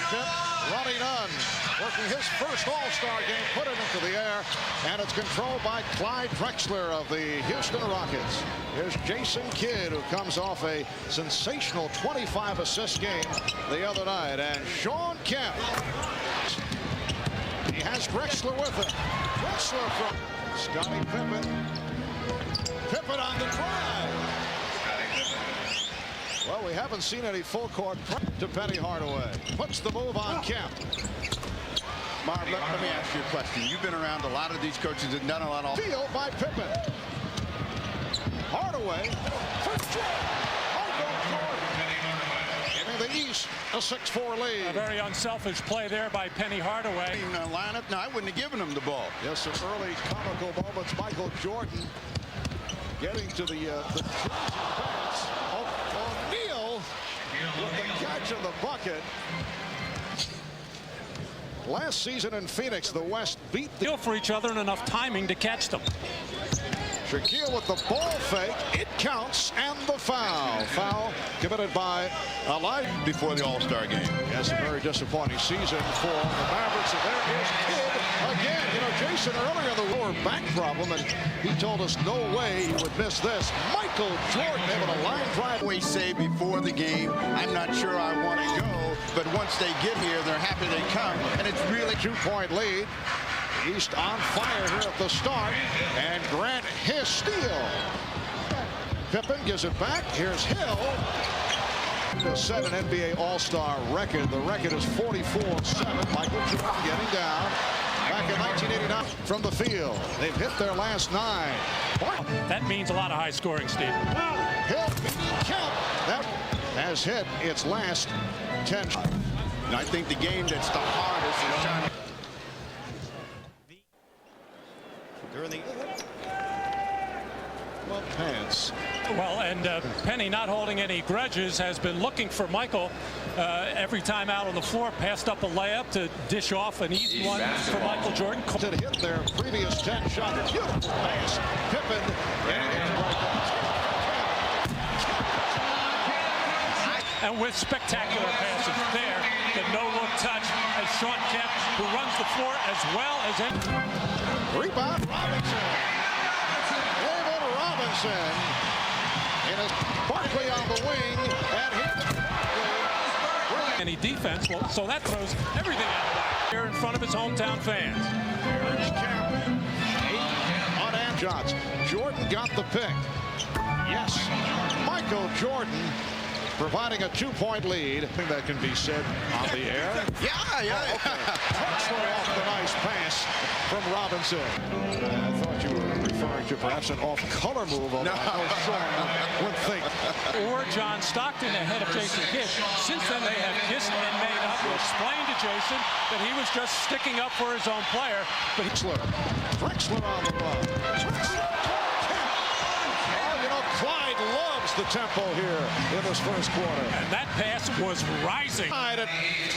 championship. Ronnie Nunn working his first All-Star game, put it into the air, and it's controlled by Clyde Drexler of the Houston Rockets. Here's Jason Kidd, who comes off a sensational 25-assist game the other night, and Sean Kemp. He has Drexler with him. Drexler from Scottie Pippen. Pippen on the drive. Well, we haven't seen any full court to Penny Hardaway. Puts the move on Kemp. Marv, let me ask you a question. You've been around a lot of these coaches and done a lot of... Steal by Pippen. Hardaway for Jordan. In the East, a 6-4 lead. A very unselfish play there by Penny Hardaway. In the lineup, no, I wouldn't have given him the ball. Yes, some early comical moments. Michael Jordan getting to the pass. O'Neal with the catch of the bucket. Last season in Phoenix, the West beat the... For each other and enough timing to catch them. Shaquille with the ball fake. It counts, and the foul. Foul committed by Eli before the All-Star game. Yes, a very disappointing season for the Mavericks. And there is Kidd again. You know, Jason earlier the lower back problem, and he told us no way he would miss this. Michael Jordan able to line drive. We say before the game, I'm not sure I want to go, but once they get here, they're happy they come, and it's really 2-point lead. East on fire here at the start, and Grant his steal. Pippen gives it back. Here's Hill to set an NBA All-Star record. The record is 44-7. Michael Jordan getting down. Back in 1989 from the field. They've hit their last 9. That means a lot of high scoring, Steve. Hill beating Kemp. That has hit its last 10. And I think the game that's the hardest is trying to... Pants. Well, and Penny, not holding any grudges, has been looking for Michael every time out on the floor. Passed up a layup to dish off an easy one for Michael Jordan. To hit their previous 10 shot. Beautiful pass. Pippen getting it right. And with spectacular passes there, the no-look touch as Sean Kemp, who runs the floor as well as any. Rebound, Robinson. David Robinson. In his Barkley on the wing. And any defense, well, so that throws everything out of whack here in front of his hometown fans. Here's Kemp. 8 unanswered shots. Jordan got the pick. Yes, Michael Jordan providing a 2-point lead. I think that can be said on the air. Yeah. Oh, okay. Drexler off the nice pass from Robinson. I thought you were referring to perhaps an off-color move. No. Sean would think. Or John Stockton ahead of Jason Kidd. Since then, they have kissed and made up. He explained to Jason that he was just sticking up for his own player. But Drexler on the run. Clyde loves the tempo here in this first quarter. And that pass was rising. At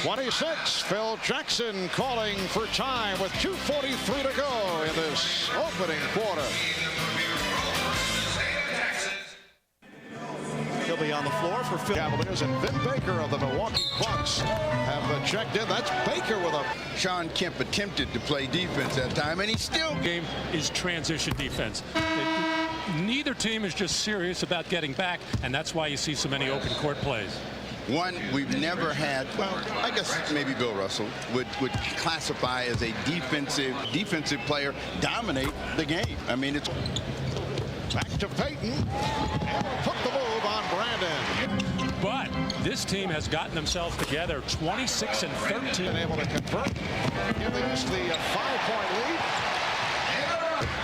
26, Phil Jackson calling for time with 2:43 to go in this opening quarter. He'll be on the floor for Phil Cavaliers, and Vin Baker of the Milwaukee Bucks have checked in. That's Baker with a... Sean Kemp attempted to play defense that time, and he still... Game is transition defense. Neither team is just serious about getting back, and that's why you see so many open court plays. One we've never had, well, I guess maybe Bill Russell would classify as a defensive player, dominate the game. I mean, it's... Back to Payton, and put the move on Brandon. But this team has gotten themselves together, 26 and 13. Been able to convert, giving us the 5-point lead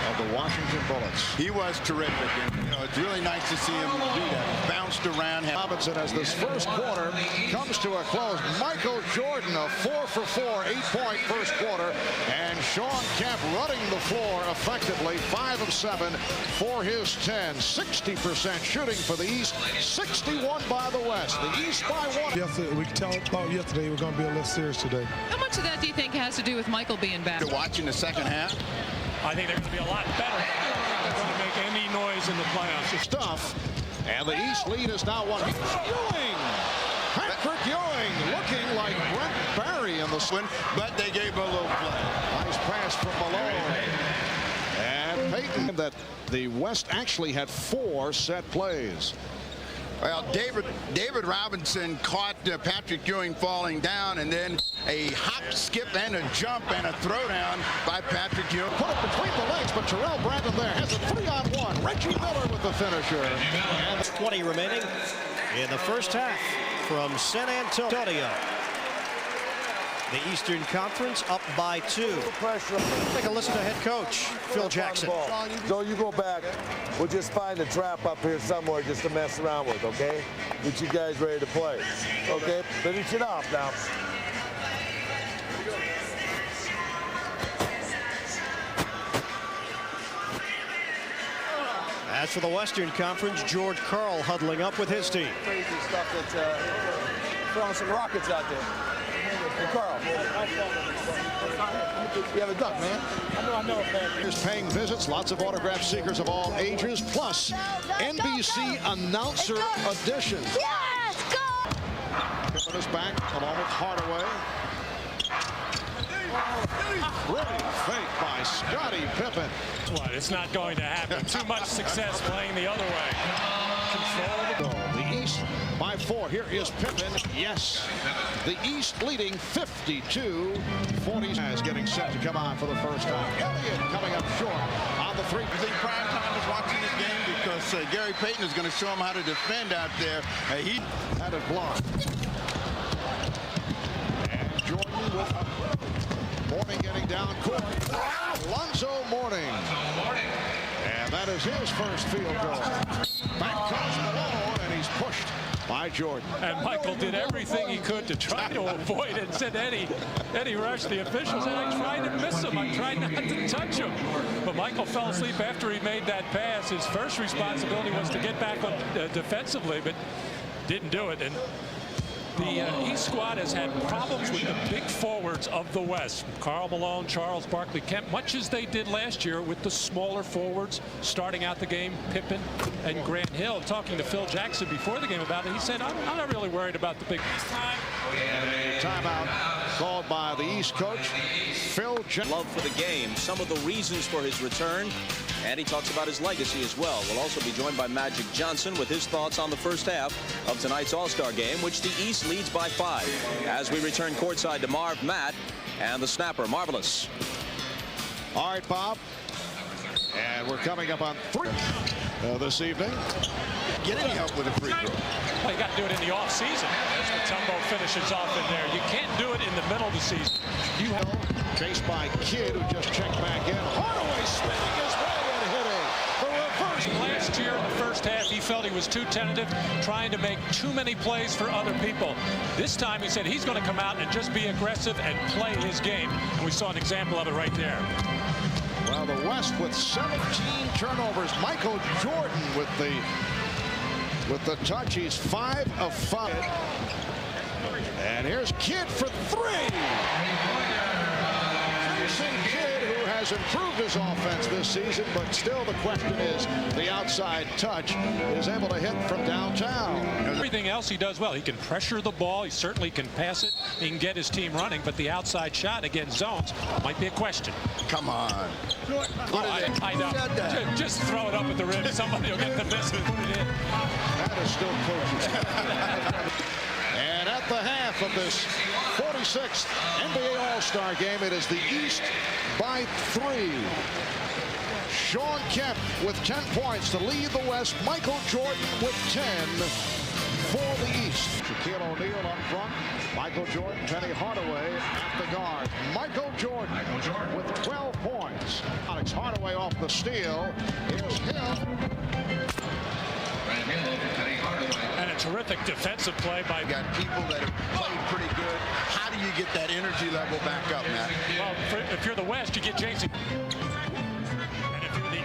of the Washington Bullets. He was terrific, and you know, it's really nice to see him do that. Bounced around. Robinson, as this first quarter comes to a close. Michael Jordan, a 4-for-4, 8-point first quarter, and Sean Kemp running the floor effectively, 5 of 7 for his 10. 60% shooting for the East, 61 by the West. The East by 1. Yesterday, we thought yesterday we were going to be a little serious today. How much of that do you think has to do with Michael being back? Watching the second half. I think they're going to be a lot better. They're going to make any noise in the playoffs. Stuff, and the East lead is now 1. Ewing Patrick Ewing looking like Brent Barry in the swing, but they gave him a little play. Nice pass from Malone. And Peyton, that the West actually had 4 set plays. Well, David Robinson caught Patrick Ewing falling down, and then a hop, skip, and a jump and a throwdown by Patrick Ewing. Put it between the legs, but Terrell Brandon there has a 3-on-1. Reggie Miller with the finisher. And 20 remaining in the first half from San Antonio. The Eastern Conference up by 2. Take a listen to head coach Phil Jackson. So you go back. We'll just find a trap up here somewhere just to mess around with, okay? Get you guys ready to play. Okay? Finish it off now. As for the Western Conference, George Karl huddling up with his team. Crazy stuff that's throwing some rockets out there. Hey, Carl. You have a duck, man. I know. Here's paying visits, lots of autograph seekers of all ages, plus NBC announcer edition. Yes, go! Pippen is back along with Hardaway. Great fake by Scottie Pippen. What? It's not going to happen. Too much success playing the other way. Control the East by 4. Here is Pippen. Yes. The East leading 52-40. Is getting set to come on for the first time. Elliott coming up short on the 3. I think prime time is watching this game because Gary Payton is going to show him how to defend out there. He had it blocked. And Jordan with Mourning getting down court. Alonzo Mourning. And that is his first field goal. Back comes Malone, and he's pushed by Jordan. And Michael did everything he could to try to avoid it. Said Eddie Rush, the official, said, I tried to miss him. I tried not to touch him. But Michael fell asleep after he made that pass. His first responsibility was to get back on defensively, but didn't do it. And the East squad has had problems with the big forwards of the West. Karl Malone, Charles Barkley, Kemp, much as they did last year with the smaller forwards starting out the game, Pippen and Grant Hill. Talking to Phil Jackson before the game about it, he said, I'm not really worried about the big time. And a timeout called by the East coach, Phil Jackson. Love for the game, some of the reasons for his return, and he talks about his legacy as well. We'll also be joined by Magic Johnson with his thoughts on the first half of tonight's All-Star game, which the East leads by 5. As we return courtside to Marv, Matt, and the snapper, Marvelous. All right, Bob. And we're coming up on 3 this evening. Get any help with a free throw. Well, you got to do it in the off-season. As Matumbo finishes off in there. You can't do it in the middle of the season. You have chased by Kidd, who just checked back in. Hardaway spinning his way and hitting the reverse. Last year in the first half, he felt he was too tentative, trying to make too many plays for other people. This time, he said he's going to come out and just be aggressive and play his game. And we saw an example of it right there. Well, the West with 17 turnovers. Michael Jordan with the touch. He's 5 of 5. And here's Kidd for 3. Jason Kidd, who has improved his offense this season, but still the question is the outside touch is able to hit from downtown. Everything else he does well. He can pressure the ball. He certainly can pass it. He can get his team running, but the outside shot against zones might be a question. Come on. I know. Just throw it up at the rim. Somebody will get the miss and put it in. That is still coaching. And at the half of this 46th NBA All-Star game, it is the East by 3. Sean Kemp with 10 points to lead the West. Michael Jordan with 10 for the East. Shaquille O'Neal up front. Michael Jordan, Penny Hardaway at the guard. Michael Jordan with 12 points. Alex Hardaway off the steal. Here's Hill. And a terrific defensive play by... You got people that have played pretty good. How do you get that energy level back up, Matt? Well, if you're the West, you get Jason. And if you're the...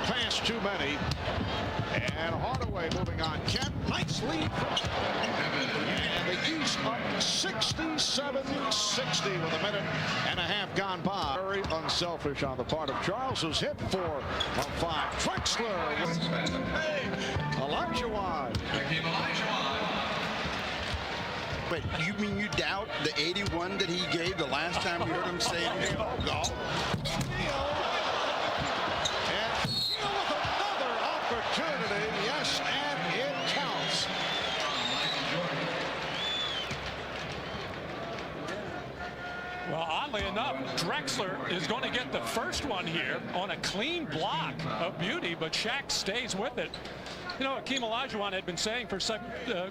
Pass too many. And Hardaway moving on. Kemp, nice lead. And the East up 67-60 with a minute and a half gone by. Very unselfish on the part of Charles, who's hit 4 of 5. Trexler with Elijah Wad. Wait, you mean you doubt the 81 that he gave the last time we heard him say anything about golf? And with another opportunity, yes, and it counts. Well, oddly enough, Drexler is going to get the first one here on a clean block of beauty, but Shaq stays with it. You know, Akeem Olajuwon had been saying for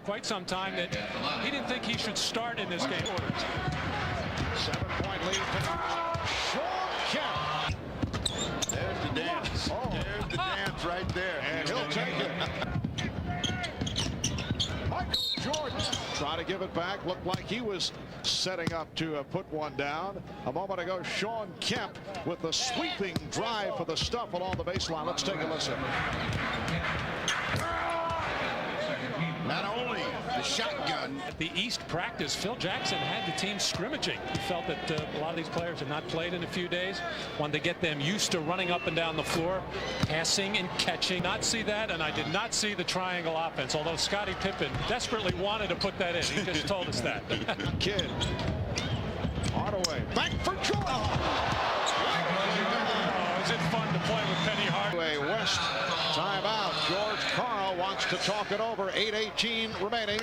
quite some time that he didn't think he should start in this game. 7-point lead for Sean Kemp. There's the dance. There's the dance right there. And he'll take it. Michael Jordan trying to give it back. Looked like he was setting up to put one down. A moment ago, Sean Kemp with the sweeping drive for the stuff along the baseline. Let's take a listen. Not only the shotgun. At the East practice, Phil Jackson had the team scrimmaging. He felt that a lot of these players had not played in a few days. Wanted to get them used to running up and down the floor, passing and catching. Not see that, and I did not see the triangle offense, although Scottie Pippen desperately wanted to put that in. He just told us that. Kidd. Hardaway. Back for Jordan. Oh, is it fun to play with Penny Hardaway? West. Timeout. George Karl wants to talk it over. 8:18 remaining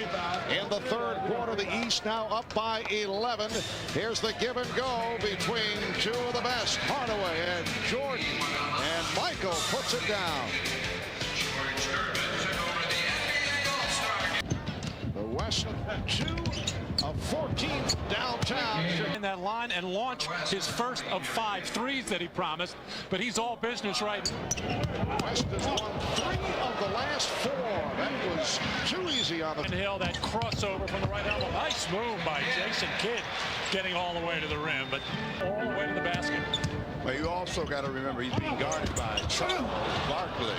in the third quarter. The East now up by 11. Here's the give and go between two of the best, Hardaway and Jordan. And Michael puts it down. The West 2 of 14 downtown. In that line and launch his first of 5 threes that he promised, but he's all business right. West has won 3 of the last 4. That was too easy on the Hill. That crossover from the right elbow. Nice move by Jason Kidd, getting all the way to the rim, but all the way to the basket. Well, you also got to remember he's being guarded by Charles Barkley.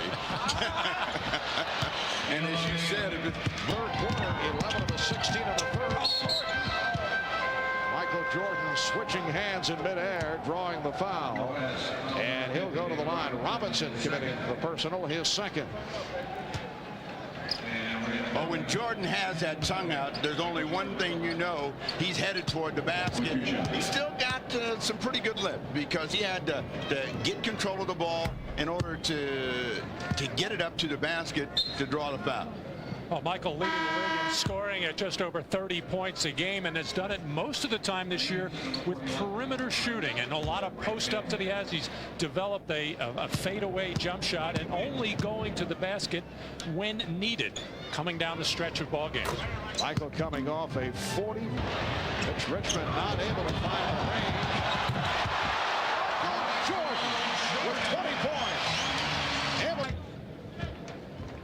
And as you said, it was third quarter, 11 of the 16 of the third. Michael Jordan switching hands in midair, drawing the foul, and he'll go to the line. Robinson committing the personal, his second. But when Jordan has that tongue out, there's only one thing you know: he's headed toward the basket. He's still got some pretty good lip because he had to get control of the ball in order to get it up to the basket to draw the foul. Well, Michael leading the league in scoring at just over 30 points a game, and has done it most of the time this year with perimeter shooting and a lot of post-ups that he has. He's developed a fadeaway jump shot and only going to the basket when needed, coming down the stretch of ball games. Michael coming off a 40. It's Richmond not able to find the range. Jordan with 20 points.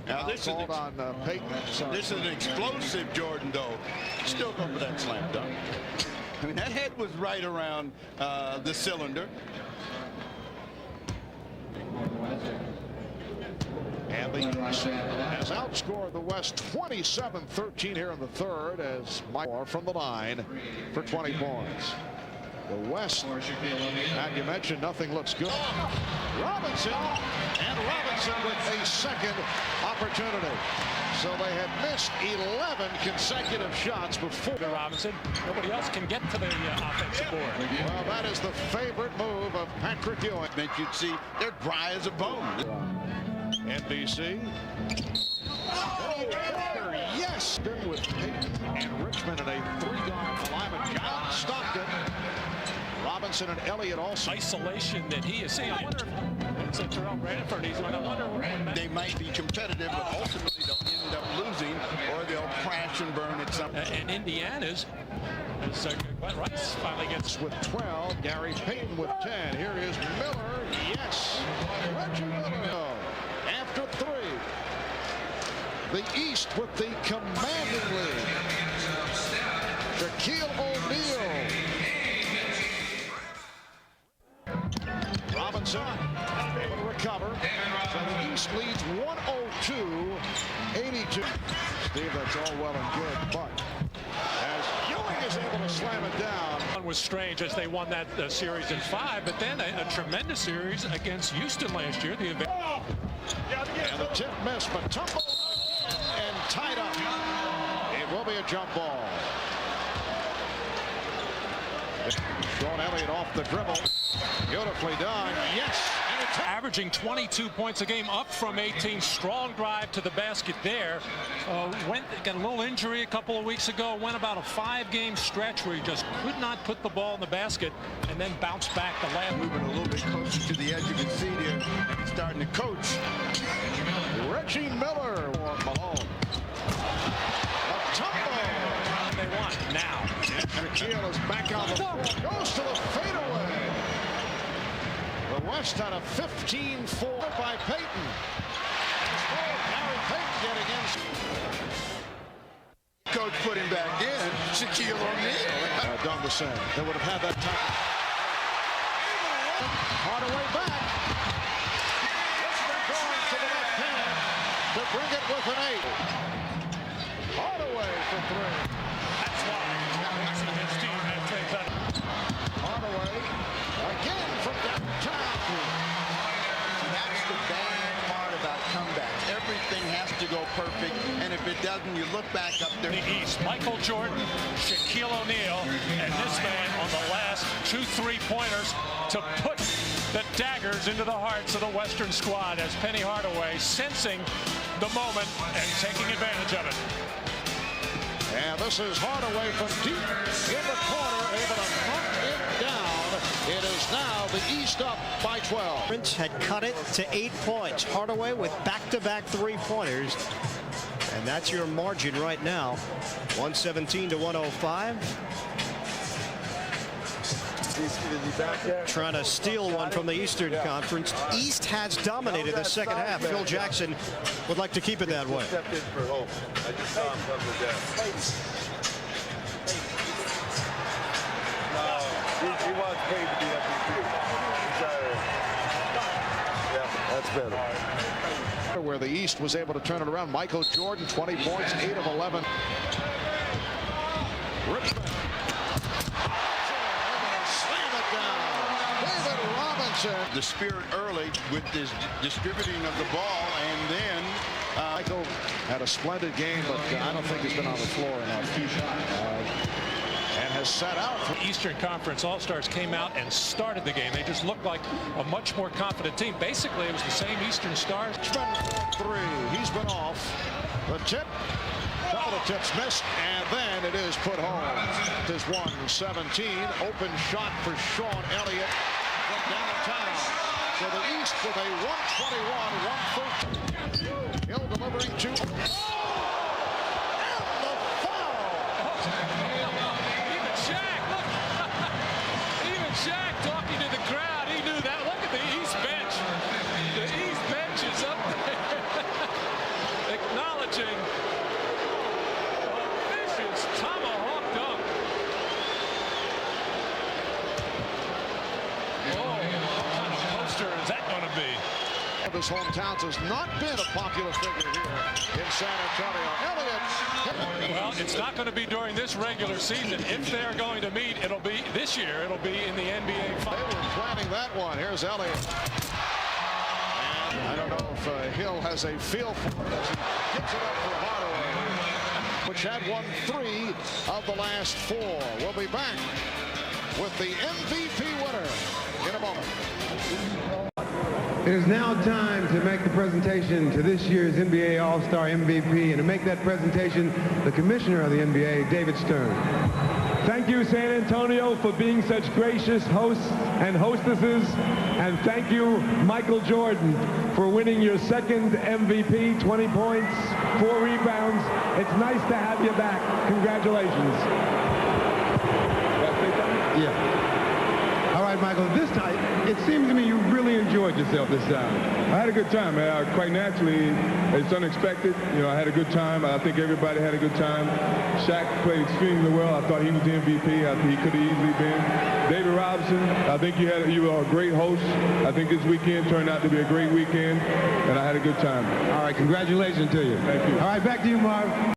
Now this is on Peyton. This is an explosive Jordan, though. Still going for that slam dunk. I mean, that head was right around the cylinder. And the East has outscored the West 27-13 here in the third as Mike from the line for 20 points. The West, and you mentioned nothing looks good. Robinson, and Robinson with a second opportunity. So they had missed 11 consecutive shots before. Robinson, nobody else can get to the offensive board. Well, that is the favorite move of Patrick Ewing. That you'd see they're dry as a bone. NBC. Yes, been with Peyton and Richmond in a 3-guard alignment. John Stockton. Robinson and Elliott also. Isolation that he is seeing. I wonder if it's Terrell Brandford. He's going to wonder. They might be competitive, but ultimately they'll end up losing, or they'll crash and burn at some. And Indiana's. Rice finally gets with 12. Gary Payton with 10. Here is Miller. Yes. Reggie Miller. After 3. The East with the commanding lead. Shaquille O'Neal. Robinson able to recover. So the East leads 102-82. Steve, that's all well and good, but as Ewing is able to slam it down. It was strange as they won that series in 5, but then a tremendous series against Houston last year. And the tip missed, but tumble and tied up. It will be a jump ball. Sean Elliott off the dribble. Beautifully done. Yes. Averaging 22 points a game, up from 18. Strong drive to the basket there. Got a little injury a couple of weeks ago. Went about a 5-game stretch where he just could not put the ball in the basket, and then bounced back the last. Moving a little bit closer to the edge, you can see there, and he's starting to coach. Reggie Miller for Malone. A tumble. They want now. Shaquille is back on the floor. Goes to the fadeaway. The West had a 15-4 by Payton. Harry Payton getting in. Coach put him back in. Shaquille O'Neal. Done the same. They would have had that time. Hardaway back. Going to the left hand to bring it with an 8. Hardaway for 3. That's why his team had things on. Hardaway again from downtown. That's the bad part about comebacks. Everything has to go perfect, and if it doesn't, you look back up there. The East, Michael Jordan, Shaquille O'Neal, and this man on the last 2 3-pointers to put the daggers into the hearts of the Western squad, as Penny Hardaway sensing the moment and taking advantage of it. And this is Hardaway from deep in the corner, able to knock it down. It is now the East up by 12. Had cut it to 8 points. Hardaway with back-to-back 3-pointers. And that's your margin right now. 117 to 105. Trying to steal one from the Eastern Conference. East has dominated the second half. Phil Jackson would like to keep it that way. He wants Payton to be MVP. Yeah, that's better. Where the East was able to turn it around. Michael Jordan, 20 points, 8 of 11. Richmond. Slam it down. David Robinson. The spirit early with this distributing of the ball, and then Michael had a splendid game, but I don't think he's been on the floor enough. And has sat out. The Eastern Conference All-Stars came out and started the game. They just looked like a much more confident team. Basically, it was the same Eastern Stars. 3. He's been off. The tip. Couple of tips missed, and then it is put home. It is 117. Open shot for Sean Elliott from downtown. So the East with a 121-113. Hill delivering to. Shaq talking to the crowd. He knew that. Look at the East bench. The East bench is up there. Acknowledging a vicious tomahawk dunk. Oh, what kind of poster is that going to be? His hometowns has not been a popular figure here in San Antonio. Elliott. Well, it's not going to be during this regular season. If they're going to meet, it'll be this year. It'll be in the NBA Finals. They were planning that one. Here's Elliott. And I don't know if Hill has a feel for it as he gets it up for Hardaway, which had won 3 of the last 4. We'll be back with the MVP winner in a moment. It is now time to make the presentation to this year's NBA All-Star MVP, and to make that presentation, the commissioner of the NBA, David Stern. Thank you, San Antonio, for being such gracious hosts and hostesses, and thank you, Michael Jordan, for winning your second MVP, 20 points, 4 rebounds. It's nice to have you back. Congratulations. Yeah. All right, Michael, this time, it seems to me you really enjoyed yourself this time. I had a good time, man. Quite naturally, it's unexpected. You know, I had a good time. I think everybody had a good time. Shaq played extremely well. I thought he was the MVP. I think he could have easily been. David Robinson, I think you were a great host. I think this weekend turned out to be a great weekend, and I had a good time. All right, congratulations to you. Thank you. All right, back to you, Marv.